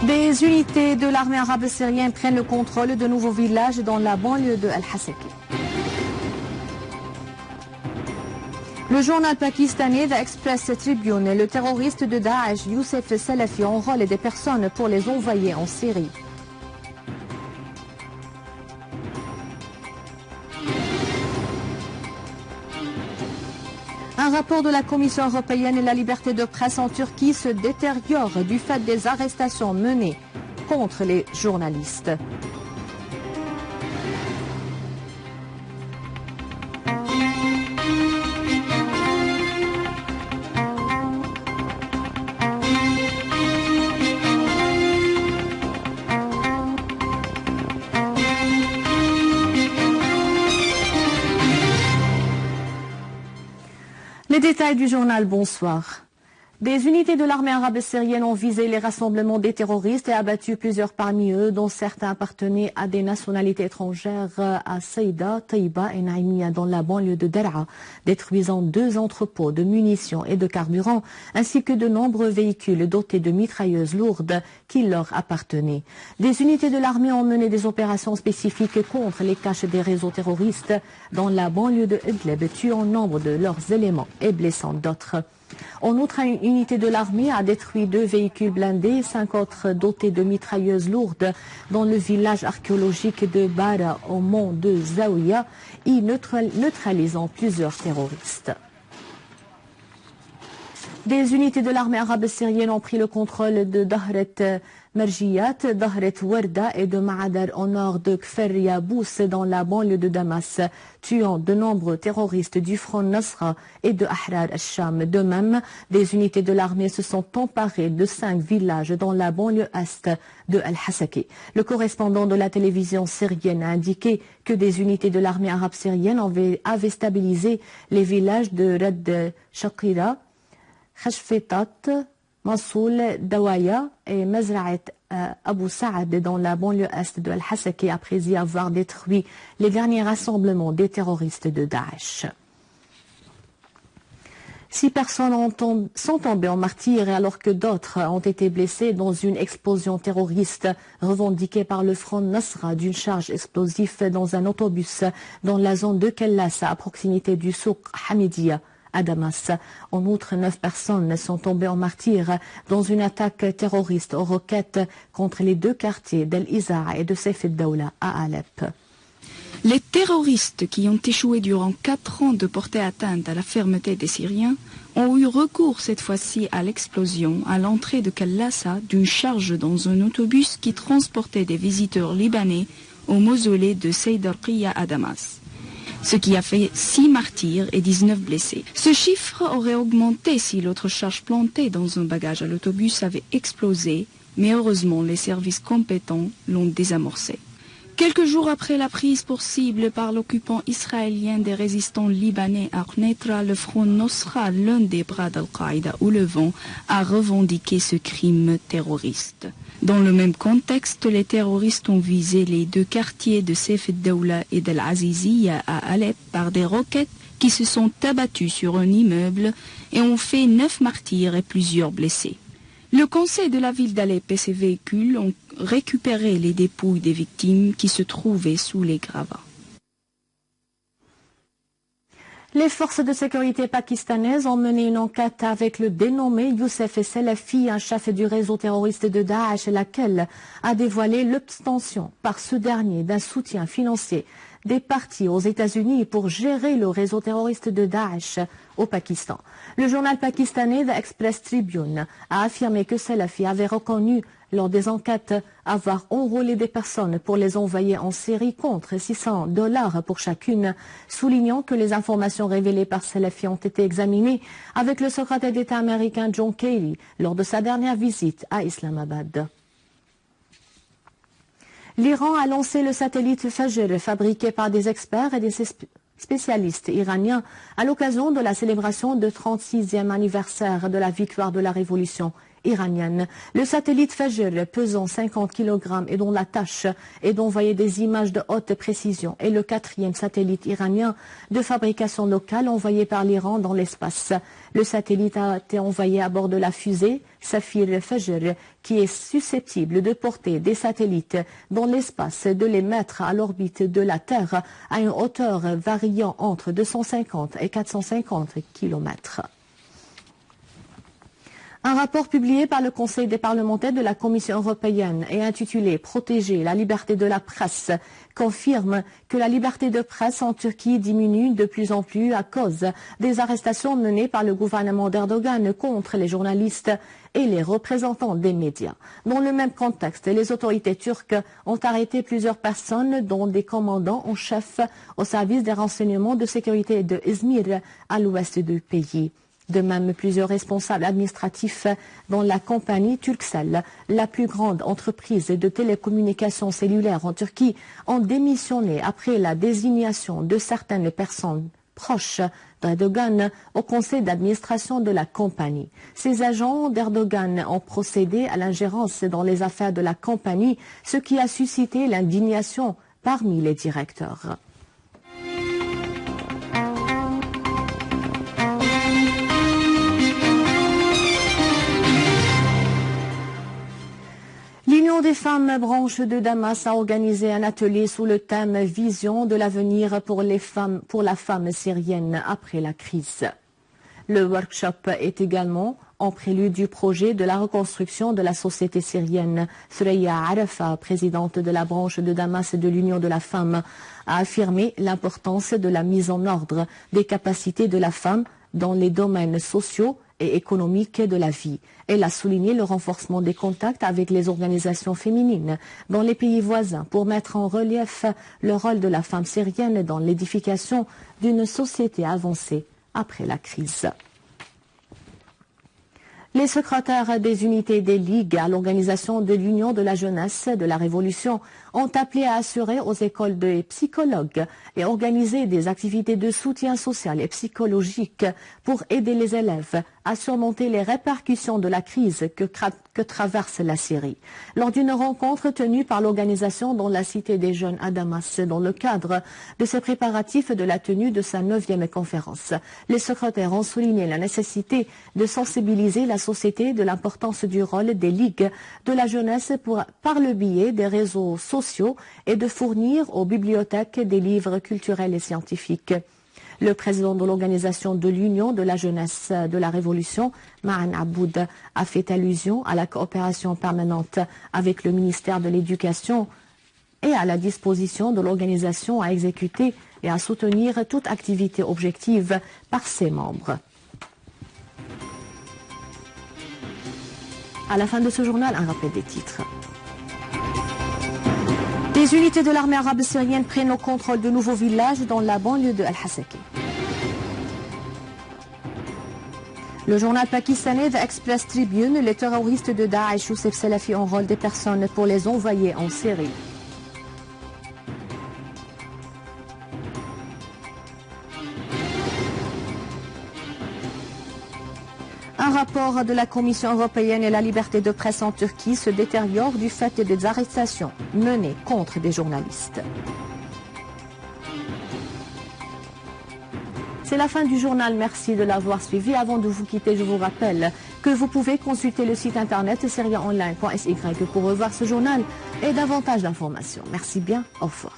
Des unités de l'armée arabe syrienne prennent le contrôle de nouveaux villages dans la banlieue de Al-Hasaki. Le journal pakistanais The Express Tribune, le terroriste de Daesh, Youssef Salafi, enrôle des personnes pour les envoyer en Syrie. Un rapport de la Commission européenne et la liberté de presse en Turquie se détériore du fait des arrestations menées contre les journalistes. Les détails du journal, bonsoir. Des unités de l'armée arabe syrienne ont visé les rassemblements des terroristes et abattu plusieurs parmi eux, dont certains appartenaient à des nationalités étrangères, à Saïda, Taïba et Naïmia dans la banlieue de Daraa, détruisant 2 entrepôts de munitions et de carburant, ainsi que de nombreux véhicules dotés de mitrailleuses lourdes qui leur appartenaient. Des unités de l'armée ont mené des opérations spécifiques contre les caches des réseaux terroristes dans la banlieue de Idlib, tuant nombre de leurs éléments et blessant d'autres. En outre, une unité de l'armée a détruit 2 véhicules blindés et 5 autres dotés de mitrailleuses lourdes dans le village archéologique de Bara au mont de Zaouia, y neutralisant plusieurs terroristes. Des unités de l'armée arabe syrienne ont pris le contrôle de Dahret Merjiyat, Dahret Warda et de Ma'adar au nord de Kfer Yabous dans la banlieue de Damas, tuant de nombreux terroristes du Front Nasra et de Ahrar al-Sham. De même, des unités de l'armée se sont emparées de 5 villages dans la banlieue est de Al-Hasaki. Le correspondant de la télévision syrienne a indiqué que des unités de l'armée arabe syrienne avaient stabilisé les villages de Rad Shaqira, Khashfitat, Mansoul, Dawaya et Mazra'at Abu Saad dans la banlieue est de Al-Hasaki après y avoir détruit les derniers rassemblements des terroristes de Daesh. 6 personnes sont tombées en martyrs alors que d'autres ont été blessées dans une explosion terroriste revendiquée par le Front Nasra d'une charge explosive dans un autobus dans la zone de Kellasa à proximité du souk Hamidia à Damas. En outre, 9 personnes sont tombées en martyrs dans une attaque terroriste aux roquettes contre les 2 quartiers d'El-Izaa et de Saif el-Dawla à Alep. Les terroristes qui ont échoué durant 4 ans de porter atteinte à la fermeté des Syriens ont eu recours cette fois-ci à l'explosion à l'entrée de Kellasa d'une charge dans un autobus qui transportait des visiteurs libanais au mausolée de Saïd al-Qiya à Damas, ce qui a fait 6 martyrs et 19 blessés. Ce chiffre aurait augmenté si l'autre charge plantée dans un bagage à l'autobus avait explosé, mais heureusement les services compétents l'ont désamorcé. Quelques jours après la prise pour cible par l'occupant israélien des résistants libanais à Knetra, le Front Nosra, l'un des bras d'Al-Qaïda au Levant, a revendiqué ce crime terroriste. Dans le même contexte, les terroristes ont visé les 2 quartiers de Saif el-Dawla et d'Al-Aziziyya à Alep par des roquettes qui se sont abattues sur un immeuble et ont fait 9 martyrs et plusieurs blessés. Le conseil de la ville d'Alep et ses véhicules ont récupéré les dépouilles des victimes qui se trouvaient sous les gravats. Les forces de sécurité pakistanaises ont mené une enquête avec le dénommé Youssef Salafi, un chef du réseau terroriste de Daesh, laquelle a dévoilé l'obtention par ce dernier d'un soutien financier des partis aux États-Unis pour gérer le réseau terroriste de Daesh au Pakistan. Le journal pakistanais The Express Tribune a affirmé que Salafi avait reconnu lors des enquêtes avoir enrôlé des personnes pour les envoyer en Syrie contre $600 pour chacune, soulignant que les informations révélées par Salafi ont été examinées avec le secrétaire d'État américain John Kerry lors de sa dernière visite à Islamabad. L'Iran a lancé le satellite Fajr, fabriqué par des experts et des spécialistes iraniens à l'occasion de la célébration du 36e anniversaire de la victoire de la révolution iranienne. Le satellite Fajr, pesant 50 kg et dont la tâche est d'envoyer des images de haute précision, est le 4e satellite iranien de fabrication locale envoyé par l'Iran dans l'espace. Le satellite a été envoyé à bord de la fusée Safir Fajr, qui est susceptible de porter des satellites dans l'espace, de les mettre à l'orbite de la Terre à une hauteur variant entre 250 et 450 km. Un rapport publié par le Conseil des parlementaires de la Commission européenne et intitulé « Protéger la liberté de la presse » confirme que la liberté de presse en Turquie diminue de plus en plus à cause des arrestations menées par le gouvernement d'Erdogan contre les journalistes et les représentants des médias. Dans le même contexte, les autorités turques ont arrêté plusieurs personnes, dont des commandants en chef au service des renseignements de sécurité de Izmir, à l'ouest du pays. De même, plusieurs responsables administratifs dans la compagnie Turkcell, la plus grande entreprise de télécommunications cellulaires en Turquie, ont démissionné après la désignation de certaines personnes proches d'Erdogan au conseil d'administration de la compagnie. Ces agents d'Erdogan ont procédé à l'ingérence dans les affaires de la compagnie, ce qui a suscité l'indignation parmi les directeurs. L'Union des femmes branche de Damas a organisé un atelier sous le thème « Vision de l'avenir pour la femme syrienne après la crise ». Le workshop est également en prélude du projet de la reconstruction de la société syrienne. Thuraya Arafa, présidente de la branche de Damas de l'Union de la femme, a affirmé l'importance de la mise en ordre des capacités de la femme dans les domaines sociaux et économique de la vie. Elle a souligné le renforcement des contacts avec les organisations féminines dans les pays voisins pour mettre en relief le rôle de la femme syrienne dans l'édification d'une société avancée après la crise. Les secrétaires des unités des ligues à l'organisation de l'Union de la jeunesse de la Révolution ont appelé à assurer aux écoles de psychologues et organiser des activités de soutien social et psychologique pour aider les élèves à surmonter les répercussions de la crise que traverse la Syrie. Lors d'une rencontre tenue par l'organisation dans la Cité des Jeunes à Damas, dans le cadre de ses préparatifs de la tenue de sa 9e conférence, les secrétaires ont souligné la nécessité de sensibiliser la société de l'importance du rôle des ligues de la jeunesse par le biais des réseaux sociaux et de fournir aux bibliothèques des livres culturels et scientifiques. Le président de l'organisation de l'Union de la jeunesse de la Révolution, Ma'an Aboud, a fait allusion à la coopération permanente avec le ministère de l'Éducation et à la disposition de l'organisation à exécuter et à soutenir toute activité objective par ses membres. À la fin de ce journal, un rappel des titres. Des unités de l'armée arabe syrienne prennent au contrôle de nouveaux villages dans la banlieue de Al-Hasaki. Le journal pakistanais The Express Tribune, les terroristes de Daesh ou Salafi enrôlent des personnes pour les envoyer en Syrie. Un rapport de la Commission européenne et la liberté de presse en Turquie se détériore du fait des arrestations menées contre des journalistes. C'est la fin du journal, merci de l'avoir suivi. Avant de vous quitter, je vous rappelle que vous pouvez consulter le site internet syriaonline.sy pour revoir ce journal et davantage d'informations. Merci bien, au revoir.